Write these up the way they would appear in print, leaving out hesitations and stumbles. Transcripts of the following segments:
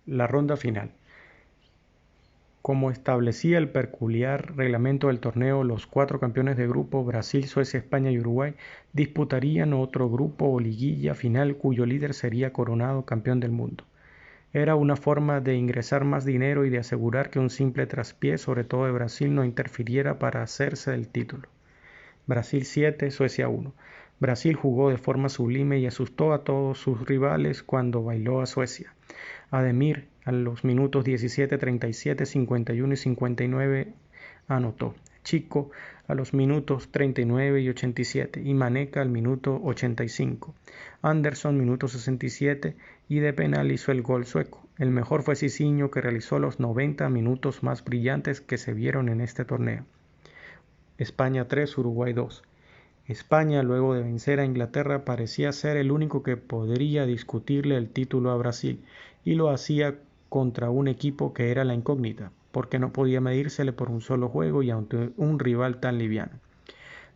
La ronda final. Como establecía el peculiar reglamento del torneo, los 4 campeones de grupo, Brasil, Suecia, España y Uruguay, disputarían otro grupo o liguilla final cuyo líder sería coronado campeón del mundo. Era una forma de ingresar más dinero y de asegurar que un simple traspié, sobre todo de Brasil, no interfiriera para hacerse del título. Brasil 7, Suecia 1. Brasil jugó de forma sublime y asustó a todos sus rivales cuando bailó a Suecia. Ademir a los minutos 17, 37, 51 y 59 anotó. Chico a los minutos 39 y 87 y Maneca al minuto 85. Anderson minuto 67 y de penal hizo el gol sueco. El mejor fue Cicinho, que realizó los 90 minutos más brillantes que se vieron en este torneo. España 3, Uruguay 2. España, luego de vencer a Inglaterra, parecía ser el único que podría discutirle el título a Brasil, y lo hacía contra un equipo que era la incógnita, porque no podía medírsele por un solo juego y ante un rival tan liviano.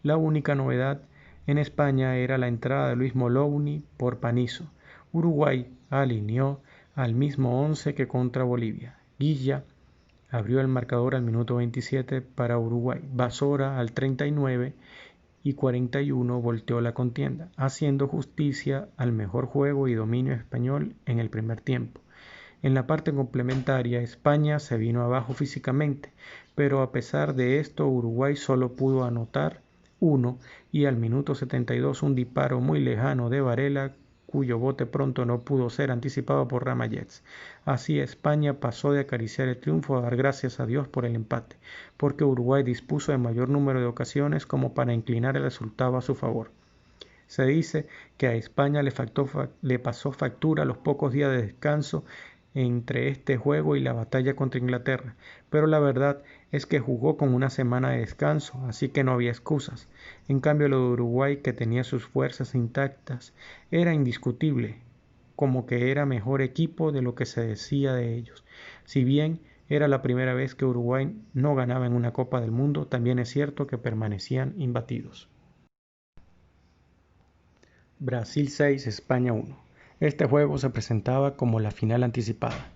La única novedad en España era la entrada de Luis Molouni por Panizo. Uruguay alineó al mismo 11 que contra Bolivia. Guilla abrió el marcador al minuto 27 para Uruguay. Basora al 39 y 41 volteó la contienda, haciendo justicia al mejor juego y dominio español en el primer tiempo. En la parte complementaria, España se vino abajo físicamente, pero a pesar de esto, Uruguay solo pudo anotar uno y al minuto 72 un disparo muy lejano de Varela, cuyo bote pronto no pudo ser anticipado por Ramallets. Así España pasó de acariciar el triunfo a dar gracias a Dios por el empate, porque Uruguay dispuso de mayor número de ocasiones como para inclinar el resultado a su favor. Se dice que a España le pasó factura los pocos días de descanso entre este juego y la batalla contra Inglaterra, pero la verdad es que jugó con una semana de descanso, así que no había excusas. En cambio, lo de Uruguay, que tenía sus fuerzas intactas, era indiscutible, como que era mejor equipo de lo que se decía de ellos. Si bien era la primera vez que Uruguay no ganaba en una Copa del Mundo, también es cierto que permanecían imbatidos. Brasil 6, España 1. Este juego se presentaba como la final anticipada.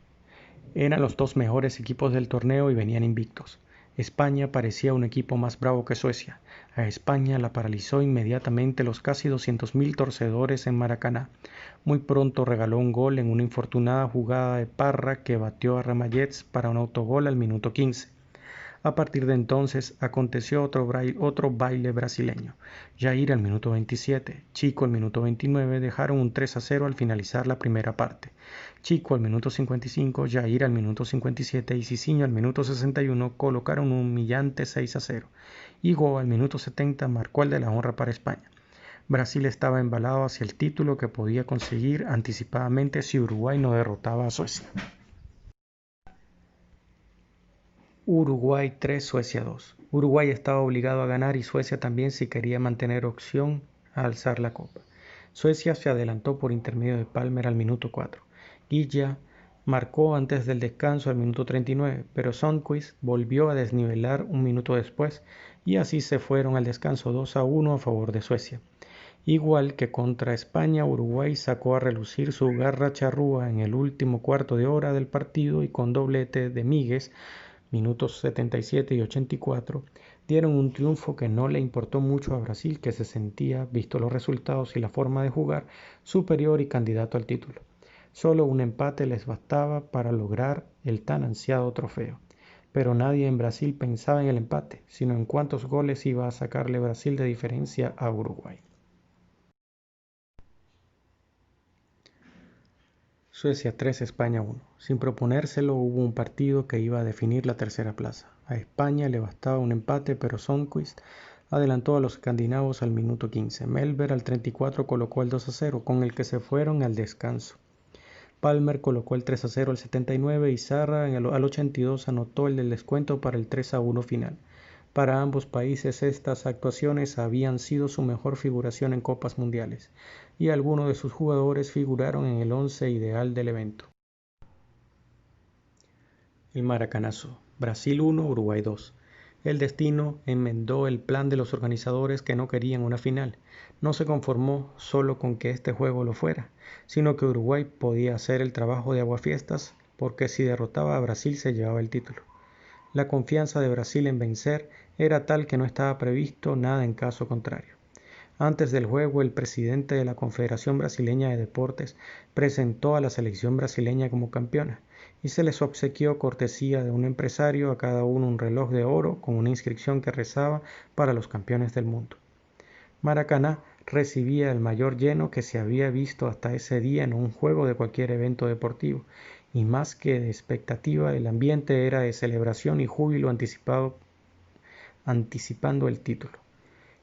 Eran los 2 mejores equipos del torneo y venían invictos. España parecía un equipo más bravo que Suecia. A España la paralizó inmediatamente los casi 200.000 torcedores en Maracaná. Muy pronto regaló un gol en una infortunada jugada de Parra que batió a Ramallets para un autogol al minuto 15. A partir de entonces aconteció otro baile brasileño. Jair al minuto 27, Chico al minuto 29 dejaron un 3-0 al finalizar la primera parte. Chico al minuto 55, Jair al minuto 57 y Cicinho al minuto 61 colocaron un humillante 6-0. Higo al minuto 70 marcó el de la honra para España. Brasil estaba embalado hacia el título que podía conseguir anticipadamente si Uruguay no derrotaba a Suecia. Uruguay 3, Suecia 2. Uruguay estaba obligado a ganar y Suecia también si quería mantener opción a alzar la copa. Suecia se adelantó por intermedio de Palmer al minuto 4. Guilla marcó antes del descanso al minuto 39, pero Sundqvist volvió a desnivelar un minuto después y así se fueron al descanso 2-1 a favor de Suecia. Igual que contra España, Uruguay sacó a relucir su garra charrúa en el último cuarto de hora del partido y con doblete de Míguez, minutos 77 y 84, dieron un triunfo que no le importó mucho a Brasil, que se sentía, visto los resultados y la forma de jugar, superior y candidato al título. Solo un empate les bastaba para lograr el tan ansiado trofeo. Pero nadie en Brasil pensaba en el empate, sino en cuántos goles iba a sacarle Brasil de diferencia a Uruguay. Suecia 3, España 1. Sin proponérselo, hubo un partido que iba a definir la tercera plaza. A España le bastaba un empate, pero Sundqvist adelantó a los escandinavos al minuto 15. Melber al 34 colocó el 2-0, con el que se fueron al descanso. Palmer colocó el 3-0 al 79 y Zarra al 82 anotó el del descuento para el 3-1 final. Para ambos países estas actuaciones habían sido su mejor figuración en copas mundiales, y algunos de sus jugadores figuraron en el once ideal del evento. El Maracanazo, Brasil 1, Uruguay 2. El destino enmendó el plan de los organizadores que no querían una final. No se conformó solo con que este juego lo fuera, sino que Uruguay podía hacer el trabajo de aguafiestas porque si derrotaba a Brasil se llevaba el título. La confianza de Brasil en vencer era tal que no estaba previsto nada en caso contrario. Antes del juego, el presidente de la Confederación Brasileña de Deportes presentó a la selección brasileña como campeona y se les obsequió cortesía de un empresario a cada uno un reloj de oro con una inscripción que rezaba para los campeones del mundo. Maracaná recibía el mayor lleno que se había visto hasta ese día en un juego de cualquier evento deportivo, y más que de expectativa, el ambiente era de celebración y júbilo anticipando el título.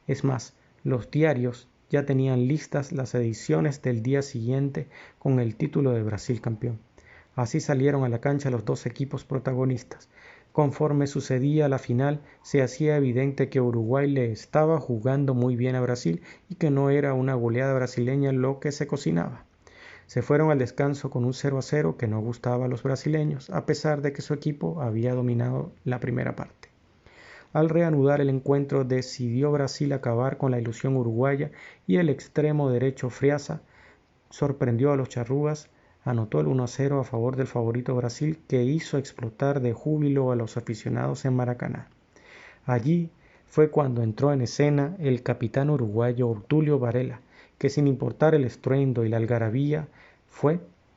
Es más, los diarios ya tenían listas las ediciones del día siguiente con el título de Brasil campeón. Así salieron a la cancha los dos equipos protagonistas. Conforme sucedía la final, se hacía evidente que Uruguay le estaba jugando muy bien a Brasil y que no era una goleada brasileña lo que se cocinaba. Se fueron al descanso con un 0-0 que no gustaba a los brasileños, a pesar de que su equipo había dominado la primera parte. Al reanudar el encuentro, decidió Brasil acabar con la ilusión uruguaya y el extremo derecho Friaza sorprendió a los charrúas, anotó el 1-0 a favor del favorito Brasil, que hizo explotar de júbilo a los aficionados en Maracaná. Allí fue cuando entró en escena el capitán uruguayo Obdulio Varela, que sin importar el estruendo y la algarabía,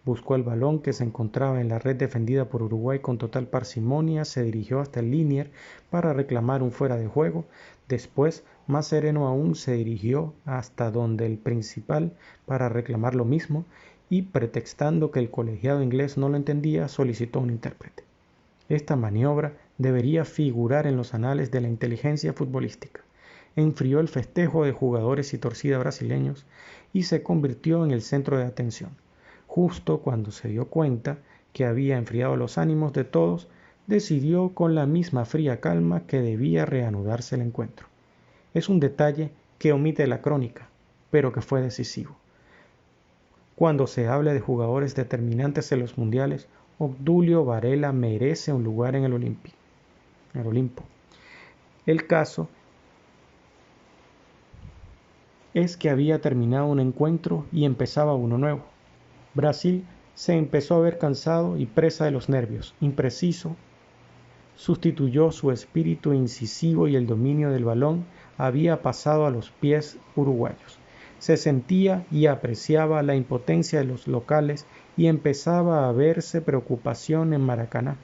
buscó el balón que se encontraba en la red defendida por Uruguay con total parsimonia, se dirigió hasta el linier para reclamar un fuera de juego. Después, más sereno aún, se dirigió hasta donde el principal para reclamar lo mismo y, pretextando que el colegiado inglés no lo entendía, solicitó un intérprete. Esta maniobra debería figurar en los anales de la inteligencia futbolística. Enfrió el festejo de jugadores y torcida brasileños y se convirtió en el centro de atención. Justo cuando se dio cuenta que había enfriado los ánimos de todos, decidió con la misma fría calma que debía reanudarse el encuentro. Es un detalle que omite la crónica, pero que fue decisivo. Cuando se habla de jugadores determinantes en los mundiales, Obdulio Varela merece un lugar en el Olimpo. El caso es que había terminado un encuentro y empezaba uno nuevo. Brasil se empezó a ver cansado y presa de los nervios. Impreciso, sustituyó su espíritu incisivo y el dominio del balón había pasado a los pies uruguayos. Se sentía y apreciaba la impotencia de los locales y empezaba a verse preocupación en Maracaná,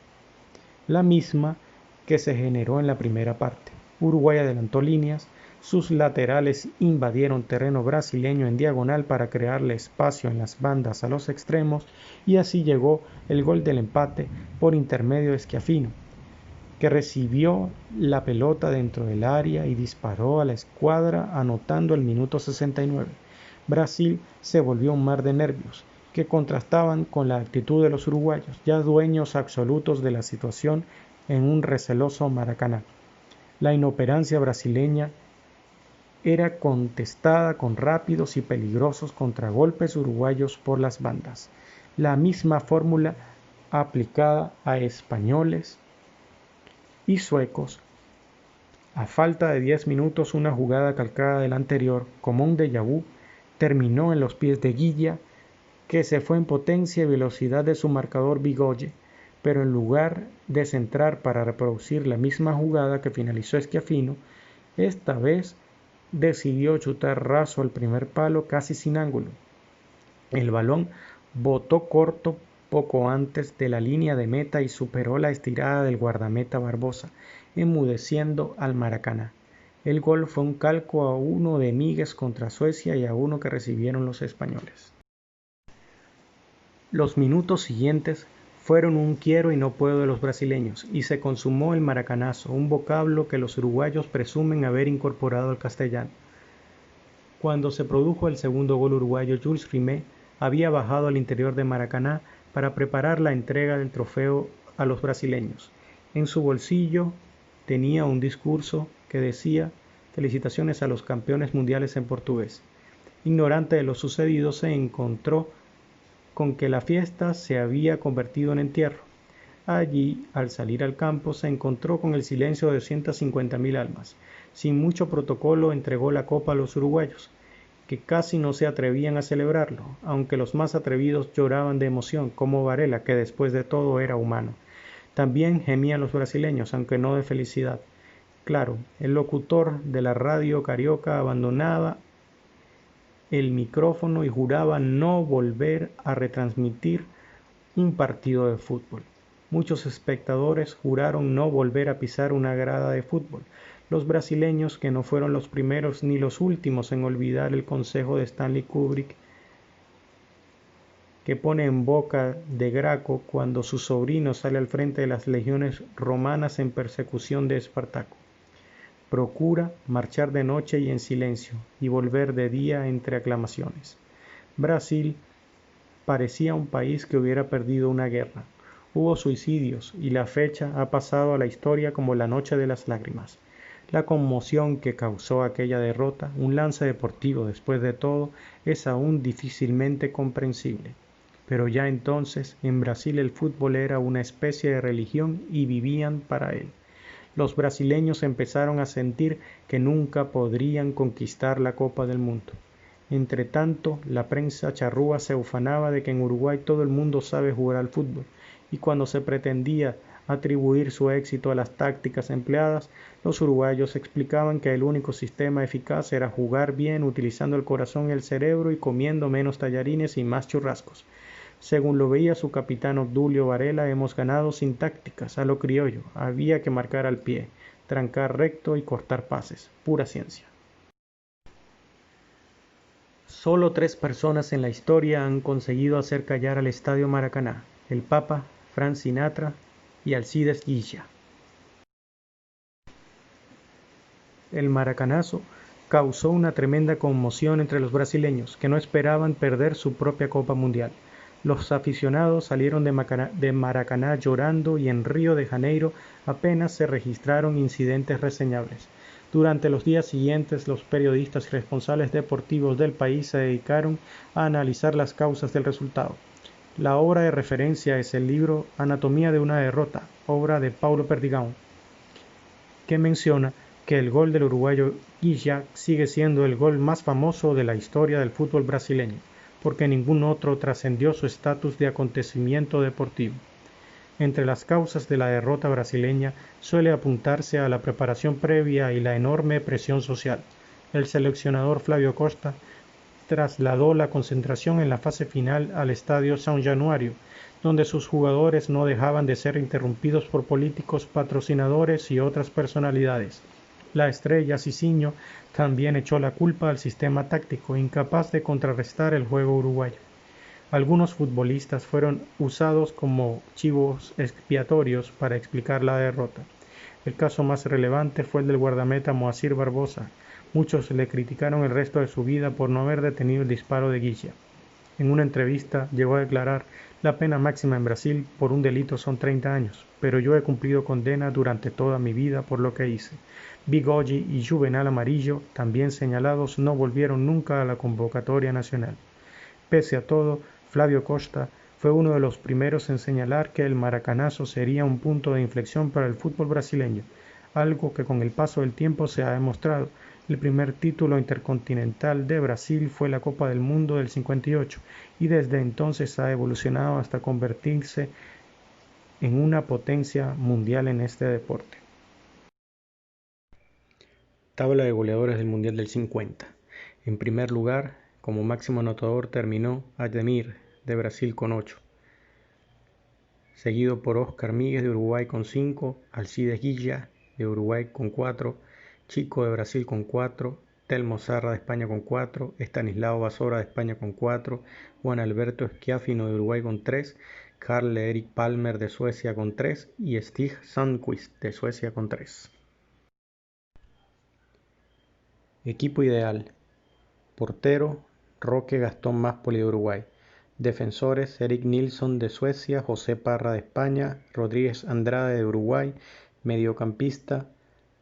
la misma que se generó en la primera parte. Uruguay adelantó líneas, sus laterales invadieron terreno brasileño en diagonal para crearle espacio en las bandas a los extremos y así llegó el gol del empate por intermedio de Schiaffino, que recibió la pelota dentro del área y disparó a la escuadra anotando el minuto 69. Brasil se volvió un mar de nervios que contrastaban con la actitud de los uruguayos, ya dueños absolutos de la situación en un receloso Maracaná. La inoperancia brasileña era contestada con rápidos y peligrosos contragolpes uruguayos por las bandas. La misma fórmula aplicada a españoles y suecos. A falta de 10 minutos, una jugada calcada del anterior, como un déjà vu, terminó en los pies de Guilla, que se fue en potencia y velocidad de su marcador Bigoye, pero en lugar de centrar para reproducir la misma jugada que finalizó Schiaffino, esta vez decidió chutar raso al primer palo casi sin ángulo. El balón botó corto poco antes de la línea de meta y superó la estirada del guardameta Barbosa, enmudeciendo al Maracaná. El gol fue un calco a uno de Míguez contra Suecia y a uno que recibieron los españoles. Los minutos siguientes fueron un quiero y no puedo de los brasileños y se consumó el maracanazo, un vocablo que los uruguayos presumen haber incorporado al castellano. Cuando se produjo el segundo gol uruguayo, Jules Rimet había bajado al interior de Maracaná para preparar la entrega del trofeo a los brasileños. En su bolsillo tenía un discurso que decía: felicitaciones a los campeones mundiales en portugués. Ignorante de lo sucedido, se encontró con que la fiesta se había convertido en entierro. Allí, al salir al campo, se encontró con el silencio de 250.000 almas. Sin mucho protocolo, entregó la copa a los uruguayos, que casi no se atrevían a celebrarlo, aunque los más atrevidos lloraban de emoción, como Varela, que después de todo era humano. También gemían los brasileños, aunque no de felicidad. Claro, el locutor de la radio carioca abandonaba el micrófono y juraba no volver a retransmitir un partido de fútbol. Muchos espectadores juraron no volver a pisar una grada de fútbol. Los brasileños, que no fueron los primeros ni los últimos en olvidar el consejo de Stanley Kubrick, que pone en boca de Graco cuando su sobrino sale al frente de las legiones romanas en persecución de Espartaco. Procura marchar de noche y en silencio, y volver de día entre aclamaciones. Brasil parecía un país que hubiera perdido una guerra. Hubo suicidios y la fecha ha pasado a la historia como la noche de las lágrimas. La conmoción que causó aquella derrota, un lance deportivo después de todo, es aún difícilmente comprensible. Pero ya entonces en Brasil el fútbol era una especie de religión y vivían para él. Los brasileños empezaron a sentir que nunca podrían conquistar la Copa del Mundo. Entretanto, la prensa charrúa se ufanaba de que en Uruguay todo el mundo sabe jugar al fútbol, y cuando se pretendía atribuir su éxito a las tácticas empleadas, los uruguayos explicaban que el único sistema eficaz era jugar bien utilizando el corazón y el cerebro y comiendo menos tallarines y más churrascos. Según lo veía su capitán Obdulio Varela, hemos ganado sin tácticas, a lo criollo, había que marcar al pie, trancar recto y cortar pases, pura ciencia. Solo 3 personas en la historia han conseguido hacer callar al Estadio Maracaná: el Papa, Frank Sinatra y Alcides Guilla. El maracanazo causó una tremenda conmoción entre los brasileños, que no esperaban perder su propia Copa Mundial. Los aficionados salieron de Maracaná llorando y en Río de Janeiro apenas se registraron incidentes reseñables. Durante los días siguientes, los periodistas y responsables deportivos del país se dedicaron a analizar las causas del resultado. La obra de referencia es el libro Anatomía de una derrota, obra de Paulo Perdigão, que menciona que el gol del uruguayo Guilla sigue siendo el gol más famoso de la historia del fútbol brasileño, porque ningún otro trascendió su estatus de acontecimiento deportivo. Entre las causas de la derrota brasileña suele apuntarse a la preparación previa y la enorme presión social. El seleccionador Flavio Costa trasladó la concentración en la fase final al estadio São Januário, donde sus jugadores no dejaban de ser interrumpidos por políticos, patrocinadores y otras personalidades. La estrella Cicinho también echó la culpa al sistema táctico, incapaz de contrarrestar el juego uruguayo. Algunos futbolistas fueron usados como chivos expiatorios para explicar la derrota. El caso más relevante fue el del guardameta Moacir Barbosa. Muchos le criticaron el resto de su vida por no haber detenido el disparo de Guilla. En una entrevista llegó a declarar: la pena máxima en Brasil por un delito son 30 años, pero yo he cumplido condena durante toda mi vida por lo que hice. Bigoggi y Juvenal Amarillo, también señalados, no volvieron nunca a la convocatoria nacional. Pese a todo, Flavio Costa fue uno de los primeros en señalar que el maracanazo sería un punto de inflexión para el fútbol brasileño, algo que con el paso del tiempo se ha demostrado. El primer título intercontinental de Brasil fue la Copa del Mundo del 58 y desde entonces ha evolucionado hasta convertirse en una potencia mundial en este deporte. Tabla de goleadores del Mundial del 50. En primer lugar, como máximo anotador terminó Ademir de Brasil con 8, seguido por Oscar Míguez de Uruguay con 5, Alcides Guilla de Uruguay con 4, Chico de Brasil con 4, Telmo Zarra de España con 4, Estanislao Basora de España con 4, Juan Alberto Schiaffino de Uruguay con 3, Karl-Erik Palmer de Suecia con 3 y Stig Sandqvist de Suecia con 3. Equipo ideal: portero Roque Gastón Máspoli de Uruguay, defensores Erik Nilsson de Suecia, José Parra de España, Rodríguez Andrade de Uruguay, mediocampista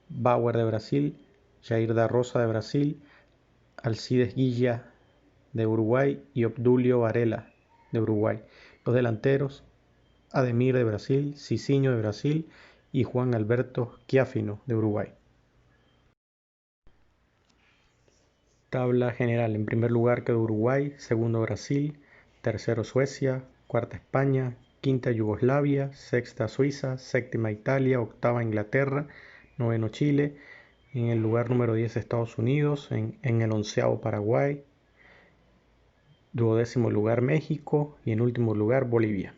Bauer de Brasil, Jair da Rosa de Brasil, Alcides Guilla de Uruguay y Obdulio Varela de Uruguay. Los delanteros: Ademir de Brasil, Cicinho de Brasil y Juan Alberto Schiaffino de Uruguay. Tabla general. En primer lugar quedó Uruguay, segundo Brasil, tercero Suecia, cuarta España, quinta Yugoslavia, sexta Suiza, séptima Italia, octava Inglaterra, noveno Chile, en el lugar número 10 Estados Unidos, en el onceavo Paraguay, duodécimo lugar México y en último lugar Bolivia.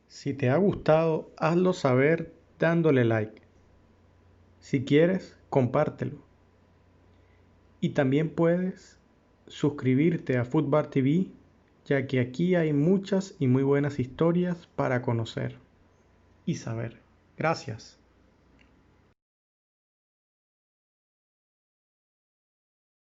Si te ha gustado, hazlo saber dándole like. Si quieres, compártelo. Y también puedes suscribirte a Footbar TV, ya que aquí hay muchas y muy buenas historias para conocer y saber. Gracias.